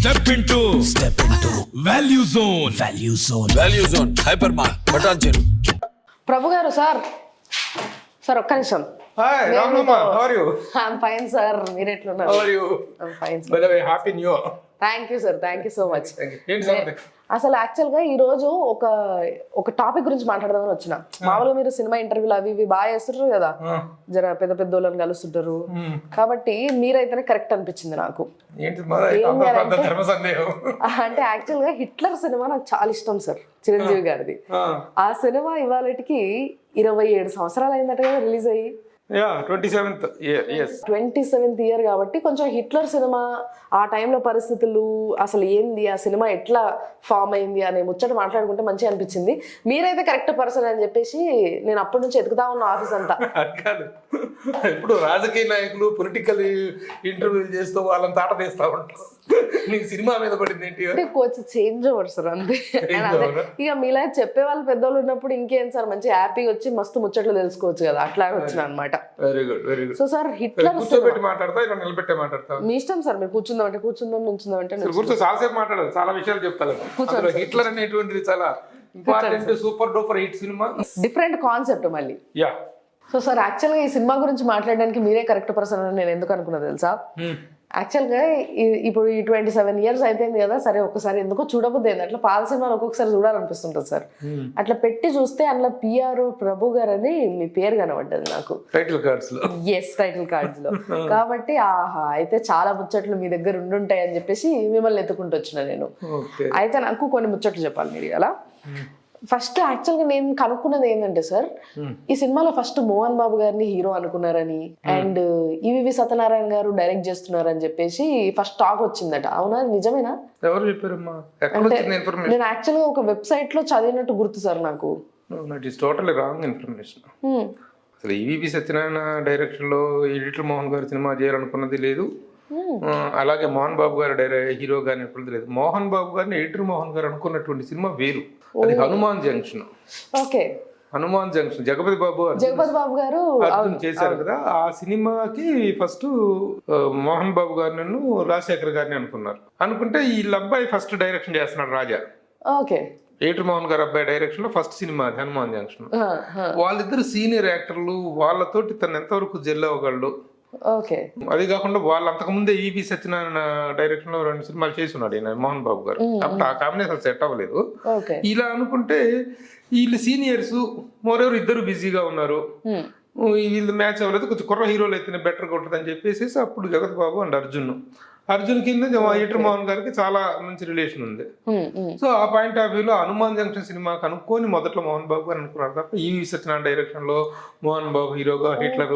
Step into value zone. Value zone hyper mart బటాన్ చెరు. ప్రభు గారు సార్ ఒక్క నిమిషం. Hi, Ramnama. How are you? I'm fine sir, మీరు ఎట్లున్నారు? How are you? I'm fine By sir. the way, happy new year. Thank you sir, thank you so much. ఏంటి సంగతి? అసలు యాక్చువల్గా ఈ రోజు ఒక టాపిక్ గురించి మాట్లాడదామని వచ్చిన. మామూలుగా మీరు సినిమా ఇంటర్వ్యూలు అవి ఇవి బాగా చేస్తుంటారు కదా, జర పెద్ద పెద్ద వాళ్ళని కలుస్తుంటారు కాబట్టి మీరైతేనే కరెక్ట్ అనిపించింది నాకు. ఏంటి మరి అంత పెద్ద ధర్మ సందేహం? అంటే యాక్చువల్గా హిట్లర్ సినిమా నాకు చాలా ఇష్టం సార్, చిరంజీవి గారిది. ఆ సినిమా ఇవాళకి 27 సంవత్సరాలు అయిందట కదా రిలీజ్ అయ్యి. 27th. Yes. 27th ఇయర్ కాబట్టి కొంచెం హిట్లర్ సినిమా ఆ టైంలో పరిస్థితులు అసలు ఏంది, ఆ సినిమా ఎట్లా ఫామ్ అయింది అనే ముచ్చట మాట్లాడుకుంటే మంచిగా అనిపించింది. మీరైతే కరెక్ట్ పర్సన్ అని చెప్పేసి నేను అప్పటి నుంచి ఎదుగుతా ఉన్న ఆఫీస్ అంతా. కాదు, ఇప్పుడు రాజకీయ నాయకులు పొలిటికల్ ఇంటర్వ్యూలు చేస్తూ వాళ్ళని తాట తీస్తా ఉంటారు. నీకు సినిమా మీద పడింది ఏంటి? అంటే కొంచెం చేంజ్ అవ్వరు సార్ అంతే. ఇక మీలా చెప్పే వాళ్ళు పెద్దోళ్ళు ఉన్నప్పుడు ఇంకేం సార్, మంచి హ్యాపీగా వచ్చి మస్తు ముచ్చట్లు తెలుసుకోవచ్చు కదా, అట్లా వచ్చిన అనమాట. Very good, very good. So sir Hitler కూర్చోబెట్టి మాట్లాడతా, ఇలా నిలబెట్టే మాట్లాడతా? మీ ఇష్టం సార్, మీరు కూర్చుందాం అంటే కూర్చుందాం, నుంచుందాం అంటే కూర్చో. చాలాసేపు మాట్లాడాలి, చాలా విషయాలు చెప్తాను. హిట్లర్ అనేటువంటిది చాలా important, super duper hit cinema, different concept మళ్ళీ. యా. సో సార్ యాక్చువల్గా ఈ సినిమా గురించి మాట్లాడడానికి మీరే కరెక్ట్ పర్సన్ అని నేను ఎందుకు అనుకున్నా తెలుసా? యాక్చువల్గా ఇప్పుడు ఈ 27 ఇయర్స్ అయిపోయింది కదా, సరే ఒక్కసారి ఎందుకో చూడబోద్ది ఏంది, అట్లా పాత సినిమాలు ఒక్కొక్కసారి చూడాలనిపిస్తుంటుంది సార్. అట్లా పెట్టి చూస్తే అందులో పిఆర్ ప్రభు గారు అని మీ పేరు కనబడ్డది నాకు టైటిల్ కార్డ్స్ లో. ఎస్, టైటిల్ కార్డ్స్ లో. కాబట్టి ఆహా, అయితే చాలా ముచ్చట్లు మీ దగ్గర ఉండుంటాయి అని చెప్పేసి మిమ్మల్ని ఎత్తుకుంటూ వచ్చిన నేను. అయితే నాకు కొన్ని ముచ్చట్లు చెప్పాలి మీరు అలా. ఫస్ట్ యాక్చువల్గా నేను కనుక్కున్నది ఏంటంటే సార్, ఈ సినిమాలో ఫస్ట్ మోహన్ బాబు గారిని హీరో అనుకున్నారని అండ్ ఈవివి సత్యనారాయణ గారు డైరెక్ట్ చేస్తున్నారని చెప్పేసి ఫస్ట్ టాక్ వచ్చిందట. అవునా, నిజమేనా? ఎవరు చెప్పారమ్మా? నేను యాక్చువల్గా ఒక వెబ్సైట్ లో చదివినట్టు గుర్తు సార్ నాకు. It is totally wrong information. అసలు ఈవివి సత్యనారాయణ డైరెక్షన్ లో ఎడిటర్ మోహన్ గారు సినిమా చేయాలనుకున్నది లేదు. అలాగే మోహన్ బాబు గారు హీరో గారిని ఎప్పుడు లేదు. మోహన్ బాబు గారిని ఎడిటర్ మోహన్ గారు అనుకున్నటువంటి సినిమా వేరు, అది Hanuman Junction. Okay, Hanuman Junction Jagapati Babu garu Arjun చేశారు కదా. ఆ సినిమాకి ఫస్ట్ మోహన్ బాబు గారిని రాజశేఖర్ గారిని అనుకుంటే వీళ్ళ అబ్బాయి ఫస్ట్ డైరెక్షన్ చేస్తున్నాడు, రాజా. ఓకే, ఎడిటర్ మోహన్ గారు అబ్బాయి డైరెక్షన్ లో ఫస్ట్ సినిమా హనుమాన్ జంక్షన్. వాళ్ళిద్దరు సీనియర్ యాక్టర్లు, వాళ్ళతోటి తను ఎంతవరకు జెల్ అవ్వగలడు. ఓకే, అది కాకుండా వాళ్ళు అంతకుముందే ఈవి సత్యనారాయణ డైరెక్షన్ లో 2 సినిమాలు చేసి ఉన్నాడు ఈయన మోహన్ బాబు గారు. అప్పుడు ఆ కాంబినేషన్ సెట్ అవ్వలేదు. ఇలా అనుకుంటే వీళ్ళు సీనియర్స్, మోరెవరు ఇద్దరు బిజీగా ఉన్నారు, వీళ్ళు మ్యాచ్ అవ్వలేదు, కొంచెం కుర్ర హీరోలు అయితేనే బెటర్గా ఉంటుంది అని చెప్పేసి అప్పుడు జగత్ బాబు అండ్ అర్జున్ కింద ఎడిటర్ మోహన్ గారికి చాలా మంచి రిలేషన్ ఉంది. సో ఆ పాయింట్ ఆఫ్ వ్యూలో హనుమాన్ జంక్షన్ సినిమా కనుక్కొని మొదట్లో మోహన్ బాబు గారు అనుకున్నారు తప్ప ఈవి సత్యనారాయణ డైరెక్షన్ లో మోహన్ బాబు హీరోగా హిట్లర్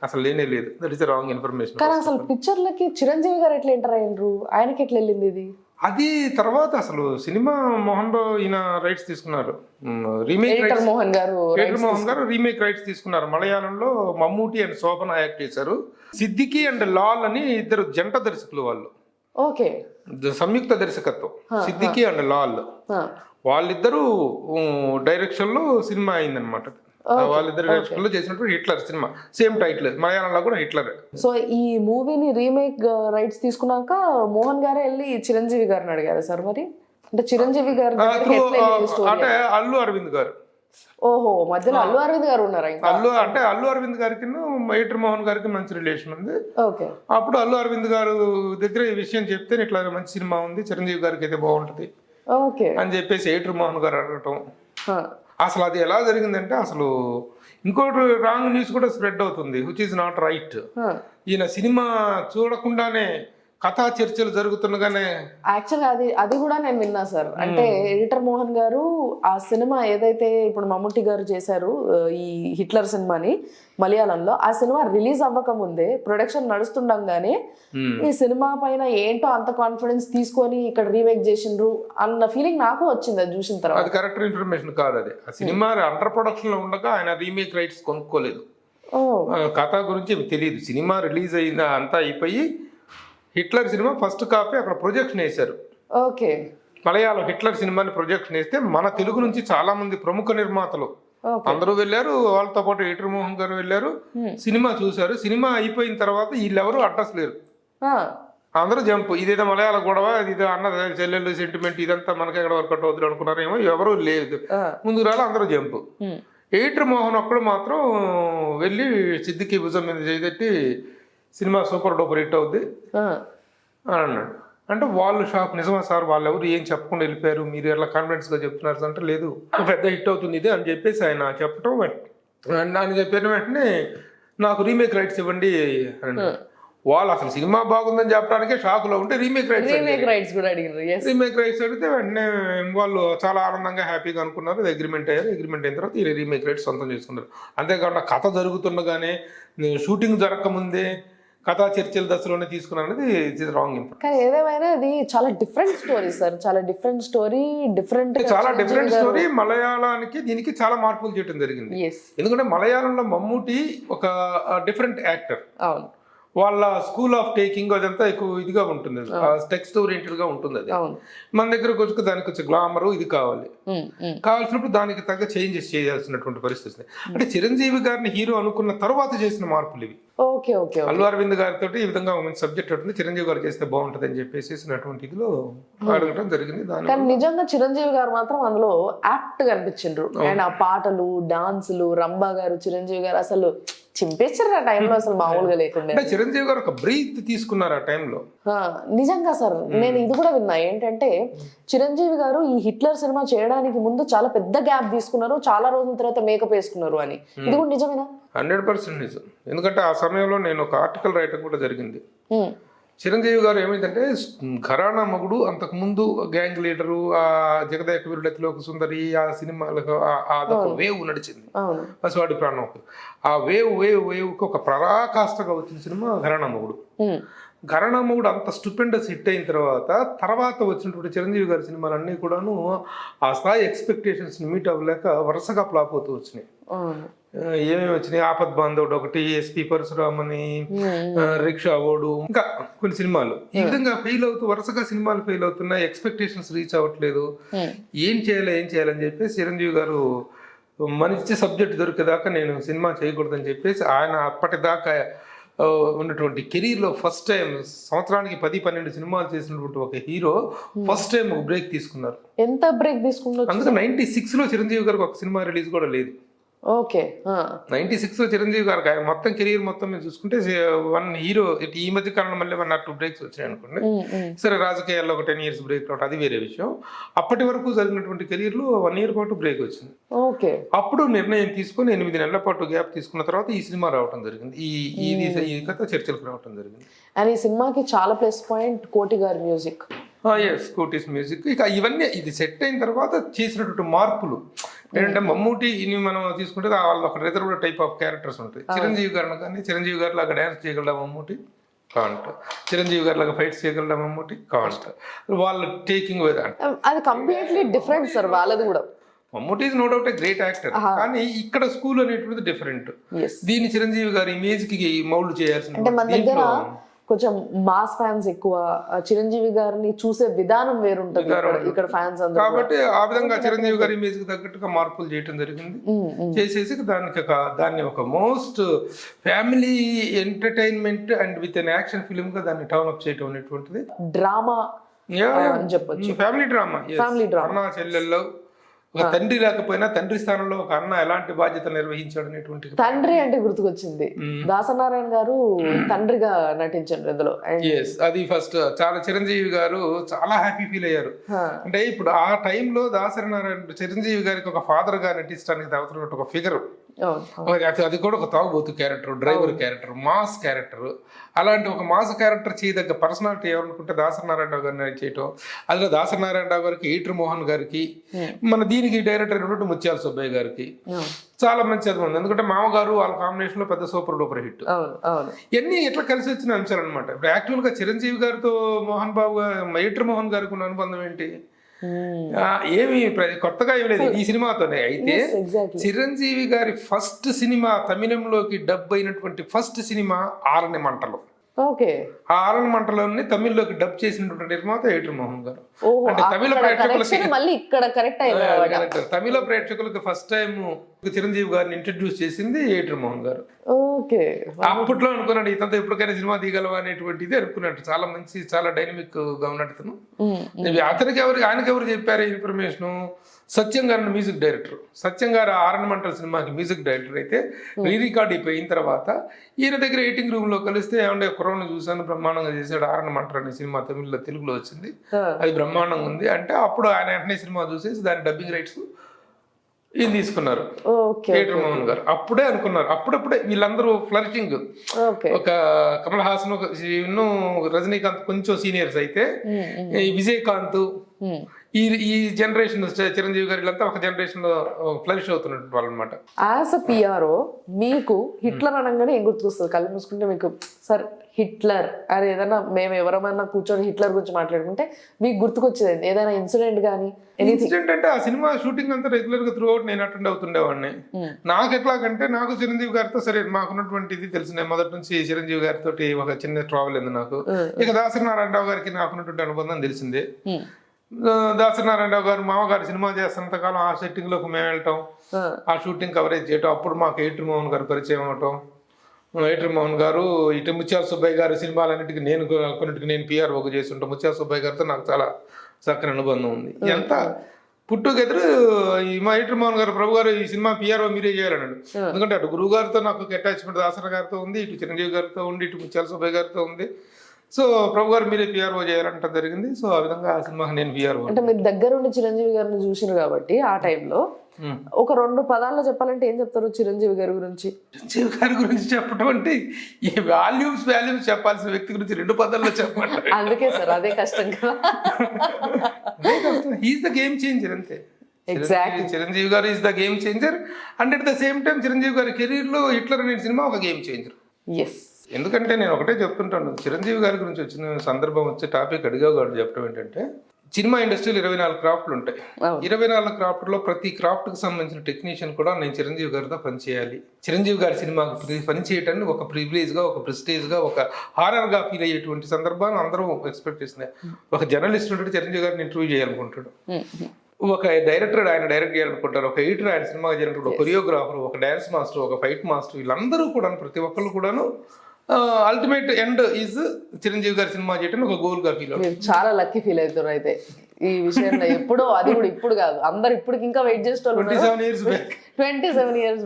అసలు లేనే లేదు. That is wrong information. కానీ అసలు పిక్చర్లకి చిరంజీవి గారు ఎట్లా ఎంటర్ అయ్యిండ్రు, ఆయనకి ఎట్లా వెళ్ళింది ఇది? అది తర్వాత అసలు సినిమా మోహన్ బాబు ఈయన రైట్స్ తీసుకున్నారు, రీమేక్ రైట్స్. మోహన్ గారు రీమేక్ రైట్స్ తీసుకున్నారు. మలయాళంలో మమ్మూటి అండ్ శోభన యాక్ట్ చేశారు. సిద్దికి అండ్ లాల్ అని ఇద్దరు జంట దర్శకులు వాళ్ళు. ఓకే, సంయుక్త దర్శకత్వం, సిద్దికి అండ్ లాల్. వాళ్ళిద్దరూ డైరెక్షన్ లో సినిమా అయిందనమాట. వాళ్ళిద్దరు డైరెక్షన్ లో చేసినప్పుడు హిట్లర్ సినిమా, సేమ్ టైటిల్, మలయాళంలో కూడా హిట్లర్. సో ఈ మూవీని రీమేక్ రైట్స్ తీసుకున్నాక మోహన్ గారే వెళ్ళి చిరంజీవి గారిని అడిగారు సార్ మరి? అంటే చిరంజీవి గారు అంటే అల్లు అరవింద్ గారు. ఓహో, మధ్యలో అల్లు అరవింద్ గారు ఉన్నారా? అల్లు అరవింద్ గారికి ఎడిటర్ మోహన్ గారికి మంచి రిలేషన్ ఉంది. ఓకే, అప్పుడు అల్లు అరవింద్ గారు దగ్గర ఈ విషయం చెప్తే ఇట్లా మంచి సినిమా ఉంది, చిరంజీవి గారికి అయితే బాగుంటది అని చెప్పేసి ఎడిటర్ మోహన్ గారు అడగటం. అసలు అది ఎలా జరిగిందంటే, అసలు ఇంకోటి రాంగ్ న్యూస్ కూడా స్ప్రెడ్ అవుతుంది, విచ్ ఈజ్ నాట్ రైట్. ఈయన సినిమా చూడకుండానే కథా చర్చలు జరుగుతుండగానే యాక్చువల్గా అది కూడా నేను విన్నా సార్. అంటే ఎడిటర్ మోహన్ గారు ఆ సినిమా ఏదైతే ఇప్పుడు మమ్ముట్టి గారు చేశారు ఈ హిట్లర్ సినిమాని మలయాళంలో, ఆ సినిమా రిలీజ్ అవ్వక ముందే ప్రొడక్షన్ నడుస్తుండగానే ఈ సినిమా పైన ఏంటో అంత కాన్ఫిడెన్స్ తీసుకొని ఇక్కడ రీమేక్ చేసిండ్రు అన్న ఫీలింగ్ నాకు వచ్చింది అది చూసిన తర్వాత. అది కరెక్ట్ ఇన్ఫర్మేషన్ కాదు. అది ఆ సినిమా అండర్ ప్రొడక్షన్ లో ఉండగా ఆయన రీమేక్ రైట్స్ కొనుక్కోలేదు, కథ గురించి తెలియదు. సినిమా రిలీజ్ అయిందా అంతా అయిపోయి హిట్లర్ సినిమా ఫస్ట్ కాపీ అక్కడ ప్రొజెక్షన్ వేశారు. ఓకే, మలయాళం హిట్లర్ సినిమాని ప్రొజెక్షన్ వేస్తే మన తెలుగు నుంచి చాలా మంది ప్రముఖ నిర్మాతలు అందరూ వెళ్ళారు, వాళ్ళతో పాటు ఎడిటర్ మోహన్ గారు వెళ్ళారు, సినిమా చూశారు. సినిమా అయిపోయిన తర్వాత వీళ్ళెవరూ అడ్రస్ లేరు. అందరూ జంప్. ఇదేదో మలయాళ గొడవ, ఇదో అన్న చెల్లెళ్ళు సెంటిమెంట్, ఇదంతా మనకి ఎక్కడ వర్కౌట్ అవుతుంది అనుకున్నారేమో, ఎవరు లేదు ముందుకు రాలి అందరూ జంప్. ఎయిటర్ మోహన్ ఒక్కడు మాత్రం వెళ్ళి సిద్దికి భుజం మీద చేదట్టి సినిమా సూపర్ డూపర్ హిట్ అవుద్ది అని అన్నాడు. అంటే వాళ్ళు షాక్, నిజమా సార్ వాళ్ళు ఎవరు ఏం చెప్పకుండా వెళ్ళిపోయారు, మీరు ఎలా కాన్ఫిడెన్స్గా చెప్తున్నారు అంటే, లేదు పెద్ద హిట్ అవుతుంది ఇది అని చెప్పేసి ఆయన చెప్పటం, ఆయన చెప్పిన వెంటనే నాకు రీమేక్ రైట్స్ ఇవ్వండి అని. వాళ్ళు అసలు సినిమా బాగుందని చెప్పడానికే షాక్ లో ఉంటే రీమేక్ రైట్స్ కూడా అడిగారు. రీమేక్ రైట్స్ అడిగితే వెంటనే వాళ్ళు చాలా ఆనందంగా హ్యాపీగా అనుకున్నారు, అగ్రిమెంట్ అయ్యారు. అగ్రిమెంట్ అయిన తర్వాత ఈ రీమేక్ రైట్స్ సొంతం చేసుకున్నారు. అంతేకాకుండా కథ జరుగుతుండగానే, షూటింగ్ జరగకముందే కథా చర్చల దశలోనే తీసుకున్నారు అనేది ఇట్స్ రాంగ్ ఇంపార్ట్. కానీ ఏదేమైనా అది చాలా డిఫరెంట్ స్టోరీ సార్, చాలా డిఫరెంట్ స్టోరీ, చాలా డిఫరెంట్ స్టోరీ. మలయాళానికి దీనికి చాలా మార్పులు చేయడం జరిగింది. ఎందుకంటే మలయాళంలో మమ్మూటి ఒక డిఫరెంట్ యాక్టర్. అవును, వాళ్ళ స్కూల్ ఆఫ్ టేకింగ్ అదంతా ఎక్కువ ఇదిగా ఉంటుంది, టెక్స్ట్ ఓరియంటెడ్ గా ఉంటుంది. అది మన దగ్గరకు వచ్చి దానికి వచ్చే గ్లామర్ ఇది కావాల్సినప్పుడు దానికి తగ్గ చేంజెస్ చేయాల్సినటువంటి పరిస్థితి. అంటే చిరంజీవి గారిని హీరో అనుకున్న తర్వాత చేసిన మార్పులు ఇవి. అల్లు అరవింద్ గారితో ఈ విధంగా మంచి సబ్జెక్ట్ ఉంటుంది, చిరంజీవి గారు చేస్తే బాగుంటది అని చెప్పేసినటువంటి ఇదిలో అడగటం జరిగింది. కానీ నిజంగా చిరంజీవి గారు మాత్రం అందులో యాక్ట్ గా అనిపించిండ్రు. అండ్ ఆ పాటలు, డాన్సులు, రంభా గారు, చిరంజీవి గారు అసలు చింపేశారు ఆ టైంలో, అసలు మామూలుగా లేకుండా. చిరంజీవి గారు ఒక బ్రీత్ తీసుకున్నారు ఆ టైంలో. నిజంగా సార్, నేను ఇది కూడా విన్నా ఏంటంటే చిరంజీవి గారు ఈ హిట్లర్ సినిమా చేయడానికి ముందు చాలా పెద్ద గ్యాప్ తీసుకున్నారు, చాలా రోజుల తర్వాత మేకప్ వేసుకున్నారు అని. ఇది కూడా నిజమేనా? 100% నిజం. ఎందుకంటే ఆ సమయంలో నేను ఒక ఆర్టికల్ రాయటం కూడా జరిగింది. చిరంజీవి గారు ఏమైందంటే ఘరానా మగుడు, అంతకు ముందు గ్యాంగ్ లీడరు, ఆ జగదేక వీరుడు అతిలోక సుందరి, ఆ సినిమాలకు అదొక వేవ్ నడిచింది, పసివాడి ప్రాణం. ఆ వేవ్కి ఒక పరాకాష్ఠగా వచ్చిన సినిమా ఘరానా మగుడు. ఘరానా మగుడు అంత స్టూపెండస్ హిట్ అయిన తర్వాత వచ్చినటువంటి చిరంజీవి గారి సినిమాలన్నీ కూడాను ఆ స్థాయి ఎక్స్పెక్టేషన్స్ మీట్ అవ్వలేక వరుసగా ఫ్లాప్ అవుతూ వచ్చినాయి. ఏమేమి వచ్చినాయి, ఆపద్ బాంధవుడు ఒకటి, ఎస్పీ పరశురామని, రిక్షా ఓడు, ఇంకా కొన్ని సినిమాలు ఈ విధంగా ఫెయిల్ అవుతూ వరుసగా సినిమాలు ఫెయిల్ అవుతున్నాయి, ఎక్స్పెక్టేషన్స్ రీచ్ అవ్వట్లేదు. ఏం చేయాలని చెప్పేసి చిరంజీవి గారు మనిచ్చే సబ్జెక్ట్ దొరికేదాకా నేను సినిమా చేయకూడదని చెప్పేసి ఆయన అప్పటిదాకా ఉన్నటువంటి కెరీర్లో ఫస్ట్ టైం సంవత్సరానికి 10-12 సినిమాలు చేసినటువంటి ఒక హీరో ఫస్ట్ టైం ఒక బ్రేక్ తీసుకున్నారు. ఎంత బ్రేక్ తీసుకున్నారు? అందుకే 96లో చిరంజీవి గారికి ఒక సినిమా రిలీజ్ కూడా లేదు. 96లో చిరంజీవి గారికి ఆయన మొత్తం కెరీర్ మొత్తం మీద చూసుకుంటే వన్ హీరో. ఈ మధ్య కాలంలో మళ్ళీ 1 or 2 బ్రేక్స్ వచ్చాయి అనుకోండి, సరే రాజకీయాల్లో ఒక 10 years బ్రేక్ రావడం అది వేరే విషయం. అప్పటి వరకు జరిగినటువంటి కెరీర్ లో 1 year పాటు బ్రేక్ వచ్చింది. అప్పుడు నిర్ణయం తీసుకుని 8 నెలల పాటు గ్యాప్ తీసుకున్న తర్వాత ఈ సినిమా రావడం జరిగింది, ఈ కథ చర్చలకు రావడం జరిగింది. అండ్ ఈ సినిమాకి చాలా ప్లస్ పాయింట్ కోటి గారి మ్యూజిక్. కోటిస్ మ్యూజిక్. ఇక ఇవన్నీ ఇది సెట్ అయిన తర్వాత చేసినటువంటి మార్పులు ఏంటంటే, మమ్మూటి మనం తీసుకుంటే వాళ్ళు ఒక రిజర్వ్డ్ టైప్ ఆఫ్ క్యారెక్టర్స్ ఉంటాయి. చిరంజీవి గారిని కానీ చిరంజీవి గారి లాగా డ్యాన్స్ చేయగలడా మమ్మూటి? కాంట. చిరంజీవి గారి లాగా ఫైట్స్ చేయగలడా మమ్మూటి? కాంట. వాళ్ళ టేకింగ్ అది కంప్లీట్లీ డిఫరెంట్ సార్ వాళ్ళది కూడా. Mammootty is no doubt a great actor, కానీ ఇక్కడ స్కూల్ అనేటువంటిది డిఫరెంట్. దీన్ని చిరంజీవి గారి ఇమేజ్ కి మౌల్డ్ చేయాల్సిన, కొంచెం మాస్ ఫ్యాన్స్ ఎక్కువ, చిరంజీవి గారిని చూసే విధానం వేరుంటది ఇక్కడ ఫ్యాన్స్ అందరూ. కాబట్టి ఆ విధంగా చిరంజీవి గారి ఇమేజ్ కి తగ్గట్టుగా మార్పులు చేయడం జరిగింది. చేసేసి దాన్ని ఒక most family entertainment and with an action film గా దాన్ని టర్న్ అప్ చేయడం అనేటువంటిది డ్రామా అని చెప్పొచ్చు. Family drama. అన్నా చెల్లెల్లో ఒక తండ్రి లేకపోయినా తండ్రి స్థానంలో ఒక అన్న ఎలాంటి బాధ్యత నిర్వహించాడు అనేటువంటి. తండ్రి అంటే గుర్తుకొచ్చింది, దాసనారాయణ గారు తండ్రిగా నటించారు ఇందులో. అది ఫస్ట్ చాలా చిరంజీవి గారు చాలా హ్యాపీ ఫీల్ అయ్యారు. అంటే ఇప్పుడు ఆ టైంలో దాసనారాయణ చిరంజీవి గారికి ఒక ఫాదర్ గా నటించడానికి అవసరమైన ఒక ఫిగర్, అది కూడా ఒక తాగుబోతు character, driver character, mass character. అలాంటి ఒక మాస్ క్యారెక్టర్ చేయదగ్గ పర్సనాలిటీ ఎవరనుకుంటే దాసనారాయణ గారిని చేయటం. అందులో దాసనారాయణ గారికి, ఈటర్ మోహన్ గారికి, మన దీనికి డైరెక్టర్ అయినటువంటి ముత్యాల సుబ్బయ్య గారికి చాలా మంచి చదువు ఉంది. ఎందుకంటే మామగారు వాళ్ళ కాంబినేషన్ లో పెద్ద సూపర్ డూపర్ హిట్. ఇవన్నీ ఎట్లా కలిసి వచ్చిన అంశాలు అనమాట. ఇప్పుడు యాక్చువల్ గా చిరంజీవి గారితో మోహన్ బాబు ఈటర్ మోహన్ గారికి ఉన్న అనుబంధం ఏంటి? ఏమి కొత్తగా ఏమి లేదు ఈ సినిమాతోనే. అయితే చిరంజీవి గారి ఫస్ట్ సినిమా తమిళంలోకి డబ్ అయినటువంటి ఫస్ట్ సినిమా ఆరని మంటలు. ఆ ఆరణ మంటలోని తమిళ్లోకి డబ్ చేసినటువంటి నిర్మాత ఏటూరి మోహన్ గారు. ఓహో, అంటే తమిళ అక్కడ ప్రేక్షకులకి connection మళ్ళీ ఇక్కడ కరెక్ట్ అయింది. correct. తమిళ ప్రేక్షకులకి ఫస్ట్ టైం చిరంజీవి గారిని ఇంట్రడ్యూస్ చేసింది ఏటూరి మోహన్ గారు. ఓకే, అప్పట్లో అనుకున్నాడు ఇతనితో ఎప్పటికైనా సినిమా తీయగలవా అనేటువంటిది అనుకున్నట్టు. చాలా మంచి, చాలా డైనమిక్ గా ఉన్నట్టు. అతనికి ఆయనకి ఎవరు చెప్పారు ఇన్ఫర్మేషన్? సత్యం గారు మ్యూజిక్ డైరెక్టర్. సత్యం గారు ఆరణ మంటల సినిమాకి మ్యూజిక్ డైరెక్టర్ అయితే రీ రికార్డ్ అయిపోయిన తర్వాత ఈయన దగ్గర ఎడిటింగ్ రూమ్ లో కలిస్తే ఏమంటే కుర్రను చూసాను, బ్రహ్మాండంగా చేశాడు. ఆరణ మంటలు అనే సినిమా తెలుగులో వచ్చింది, అది బ్రహ్మాండంగా ఉంది అంటే అప్పుడు ఆయన వెంటనే సినిమా చూసేసి దాని డబ్బింగ్ రైట్స్ ఈయన తీసుకున్నారు ఏటూరి మోహన్ గారు. అప్పుడే అనుకున్నారు, అప్పుడప్పుడే వీళ్ళందరూ ఫ్లరిషింగ్. ఒక కమల్ హాసన్, రజనీకాంత్ కొంచెం సీనియర్స్ అయితే ఈ విజయకాంత్, ఈ జనరేషన్ చిరంజీవి గారు వీళ్ళంతా ఒక జనరేషన్ లో ఫ్లరిష్ అవుతున్నట్టు వాళ్ళు అనమాట. యాజ్ అ పిఆర్ఓ మీకు హిట్లర్ అనగానే ఏం గుర్తుకొస్తుంది? కళ్ళు మూసుకుంటే మీకు సార్ హిట్లర్ అని ఏదైనా మేము ఎవరైనా కూర్చొని హిట్లర్ గురించి మాట్లాడుకుంటే మీకు గుర్తుకొచ్చేది ఏదైనా ఇన్సిడెంట్ కానీ? ఇన్సిడెంట్ అంటే ఆ సినిమా షూటింగ్ అంతా రెగ్యులర్ గా త్రూ అవుట్ నేను అటెండ్ అవుతుండేవాడిని. నాకు ఎట్లాగంటే నాకు చిరంజీవి గారితో సరే మాకున్నటువంటి ఇది తెలిసిందే మొదటి నుంచి. చిరంజీవి గారితో ఒక చిన్న ట్రావెల్ ఉంది నాకు. ఇక దాసరి నారాయణరావు గారికి నాకున్నటువంటి అనుబంధం తెలిసిందే. దాసరి నారాయణరావు గారు మామగారు సినిమా చేస్తున్నంతకాలం ఆ సెట్టింగ్ లోకి మేము వెళ్ళటం, ఆ షూటింగ్ కవరేజ్ చేయటం. అప్పుడు మాకు ఏటూరి మోహన్ గారు పరిచయం అవటం. ఏటూరి మోహన్ గారు ఇటు ముత్యాల సుబ్బయ్య గారు సినిమాలన్నిటికీ కొన్నిటికి నేను పిఆర్ఓగా చేసి ఉంటాను. ముత్యాల సుబ్బయ్య గారితో నాకు చాలా చక్కని అనుబంధం ఉంది. ఎంత పుట్టుకెదురు మా ఏటూరి మోహన్ గారు, ప్రభు గారు ఈ సినిమా పిఆర్ఓ మీరే చేయాలన్నాడు. ఎందుకంటే అటు గురువు గారితో నాకు అటాచ్మెంట్ దాసరి గారితో ఉంది, ఇటు చిరంజీవి గారితో ఉంది, ఇటు ముత్యాల సుబ్బయ్య గారితో ఉంది. సో ప్రభు గారు మీరే పిఆర్ఓ చేయాలంటే జరిగింది. సో ఆ విధంగా ఆ సినిమాకి నేను పిఆర్ఓ. అంటే మీరు దగ్గరుండి చిరంజీవి గారిని చూసినారు కాబట్టి ఆ టైంలో ఒక 2 పదాల్లో చెప్పాలంటే ఏం చెప్తారు చిరంజీవి గారి గురించి? చిరంజీవి గారి గురించి చెప్పడం అంటే ఈ వాల్యూమ్స్ చెప్పాల్సిన వ్యక్తి గురించి 2 పదాల్లో చెప్పండి. అందుకే సార్ అదే కష్టం కదా. హీఈస్ ద గేమ్ చేంజర్ అంతే. ఎగ్జాక్ట్లీ, చిరంజీవి గారు is the game changer. And at the same time Chiranjeevi గారి కెరీర్ లో హిట్లర్ అనే సినిమా ఒక గేమ్ చేంజర్. ఎస్, ఎందుకంటే నేను ఒకటే చెప్తుంటాను, చిరంజీవి గారి గురించి వచ్చిన సందర్భం వచ్చే టాపిక్ అడిగావు కాబట్టి చెప్పడం ఏంటంటే, సినిమా ఇండస్ట్రీలో 24 క్రాఫ్ట్లు ఉంటాయి. 24 క్రాఫ్ట్లో ప్రతి క్రాఫ్ట్ కి సంబంధించిన టెక్నీషియన్ కూడా నేను చిరంజీవి గారితో పనిచేయాలి. చిరంజీవి గారి సినిమాకి పనిచేయటాన్ని ఒక ప్రివిలేజ్ గా, ఒక ప్రెస్టేజ్ గా, ఒక హారర్ గా ఫీల్ అయ్యేటువంటి సందర్భాన్ని అందరూ ఎక్స్పెక్ట్ చేస్తున్నారు. ఒక జర్నలిస్ట్ ఉంటే చిరంజీవి గారిని ఇంటర్వ్యూ చేయాలనుకుంటాడు, ఒక డైరెక్టర్ ఆయన డైరెక్ట్ చేయాలనుకుంటారు, ఒక ఎడిటర్ ఆయన సినిమా చేయాలనుకుంటారు, ఒక కొరియోగ్రాఫర్, ఒక డాన్స్ మాస్టర్, ఒక ఫైట్ మాస్టర్, వీళ్ళందరూ కూడా ప్రతి ఒక్కళ్ళు కూడాను అల్టిమేట్ ఎండ్ ఈజ్ చిరంజీవి గారి సినిమా చేయటం ఒక గోల్ గా ఫీల్ అవుతుంది. చాలా లక్కీ ఫీల్ అవుతారు అయితే ఈ విషయంలో. ఎప్పుడో అది కూడా ఇప్పుడు కాదు, అందరు ఇప్పటికి ఇంకా వెయిట్ చేస్తారు. 27 years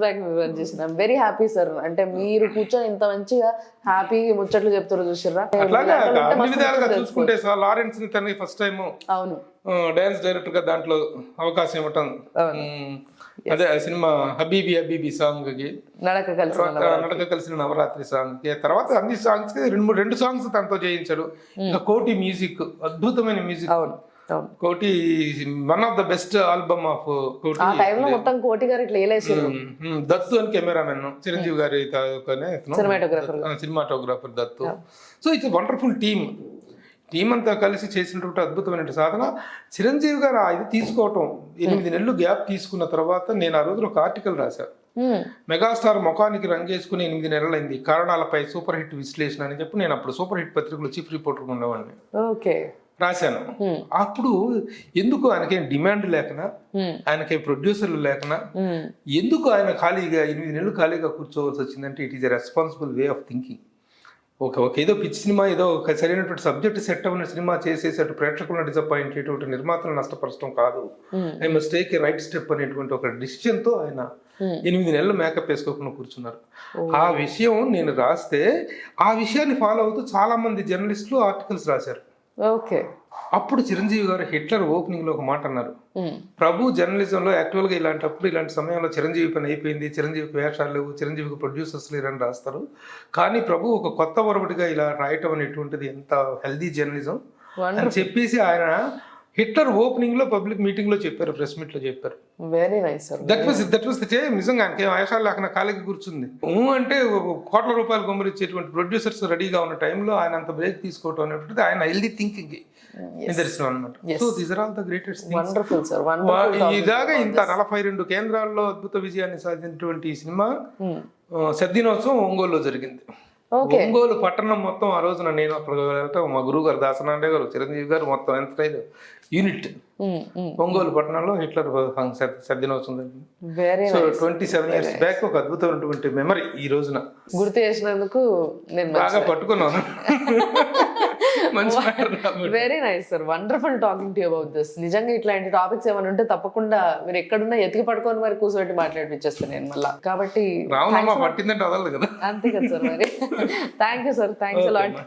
బ్యాక్ వర్క్ చేసిన. I'm very happy sir. అంటే మీరు కూర్చొని ఇంత మంచిగా హ్యాపీ ముచ్చట్లు చెప్తారు చూసిర్రా. అట్లాగా అన్ని విధాలుగా చూసుకుంటే సార్ లారెన్స్ ని తనకి ఫస్ట్ టైం అవును డాన్స్ డైరెక్టర్ గా దాంట్లో అవకాశం ఇవ్వటం. అదే సినిమా హబీబీ హబీబీ సాంగ్ కి, నడక కలిసిన నవరాత్రి సాంగ్ కి, తర్వాత అన్ని సాంగ్స్ కి 2 సాంగ్స్ తనతో చేయించాడు. ఇంకా కోటి మ్యూజిక్, అద్భుతమైన మ్యూజిక్. కోటి one of the best album of కోటి. ఆ టైంలో మొత్తం కోటి గారు ఇట్లా వేలేసారు. దత్తు అని కెమెరామెన్, చిరంజీవి గారి cinematographer Dattu. So it's wonderful team అంతా కలిసి చేసినటువంటి అద్భుతమైన సాధన. చిరంజీవి గారు ఇది తీసుకోవటం 8 నెలలు గ్యాప్ తీసుకున్న తర్వాత నేను ఆ రోజున ఒక ఆర్టికల్ రాశాను. మెగాస్టార్ ముఖానికి రంగేసుకుని 8 నెలలైంది, కారణాలపై సూపర్ హిట్ విశ్లేషణ అని చెప్పి నేను అప్పుడు సూపర్ హిట్ పత్రికలో చీఫ్ రిపోర్టర్ ఉండేవాడిని. రాశాను. అప్పుడు ఎందుకు ఆయనకేం డిమాండ్ లేకనా, ఆయనకేం ప్రొడ్యూసర్లు లేకనా, ఎందుకు ఆయన ఖాళీగా 8 నెలలు ఖాళీగా కూర్చోవలసి వచ్చిందంటే it is a responsible way of thinking. ఒక ఏదో పిచ్చి సినిమా, ఏదో ఒక సరైనటువంటి సబ్జెక్ట్ సెట్ అవ్వని సినిమా చేసేసి అటు ప్రేక్షకులను డిసప్పాయింట్ చేయటువంటి, నిర్మాతలు నష్టపరచడం కాదు, I must take a right step అనేటువంటి ఒక డిసిషన్ తో ఆయన 8 నెలలు మేకప్ వేసుకోకుండా కూర్చున్నారు. ఆ విషయం నేను రాస్తే ఆ విషయాన్ని ఫాలో అవుతూ చాలా మంది జర్నలిస్టులు ఆర్టికల్స్ రాశారు. అప్పుడు చిరంజీవి గారు హిట్లర్ ఓపెనింగ్ లో ఒక మాట అన్నారు, ప్రభు జర్నలిజంలో యాక్చువల్గా ఇలాంటి సమయంలో చిరంజీవి పని అయిపోయింది, చిరంజీవికి వేషాలు లేవు, చిరంజీవికి ప్రొడ్యూసర్స్ లేరని రాస్తారు, కానీ ప్రభు ఒక కొత్త వరవడిగా ఇలా రాయటం అనేటువంటిది ఎంత హెల్దీ జర్నలిజం అని చెప్పేసి ఆయన హిట్లర్ ఓపెనింగ్ లో పబ్లిక్ మీటింగ్ లో చెప్పారు, ప్రెస్ మీట్ లో చెప్పారు. Very nice sir. That was నిజంగా ఆయనకి వేషాలు లేకుండా కాలికి కూర్చుంది. అంటే కోట్ల రూపాయలు గొమ్మరిచ్చేటువంటి ప్రొడ్యూసర్స్ రెడీగా ఉన్న టైంలో ఆయన అంత బ్రేక్ తీసుకోవటం అనేటువంటిది ఆయన హెల్దీ థింకింగ్ నిదర్శనం అనమాట. So these are all the greatest things. ఇలాగా ఇంత 42 కేంద్రాల్లో అద్భుత విజయాన్ని సాధించినటువంటి ఈ సినిమా శతదినోత్సవం ఒంగోలులో జరిగింది. ఓకే ఒంగోలు పట్టణం మొత్తం ఆ రోజున నేను అక్కడ వెళ్తాం, మా గురువు గారు దాసనారాయణ గారు, చిరంజీవి గారు మొత్తం ఎంత యూనిట్ ఒంగోలు పట్టణంలో హిట్లర్ సర్జనవుతుంది. వెరీ సో 27 years బ్యాక్ ఒక అద్భుతమైనటువంటి మెమరీ ఈ రోజున గుర్తు చేసినందుకు నేను బాగా పట్టుకున్నాను. మంచి matter కాబట్టి. Very nice sir, wonderful talking to about this. నిజంగా ఇట్లాంటి టాపిక్స్ ఏమైనా ఉంటే తప్పకుండా మీరు ఎక్కడున్నా ఎతికి పట్టుకొని మరి కూర్చోబెట్టి మాట్లాడిపించేస్తాను నేను మళ్ళీ. కాబట్టి రావునమ్మా పట్టిందంటే వదలదు కదా. అంతే కదా సార్ మరి. Thank you sir, thanks a lot.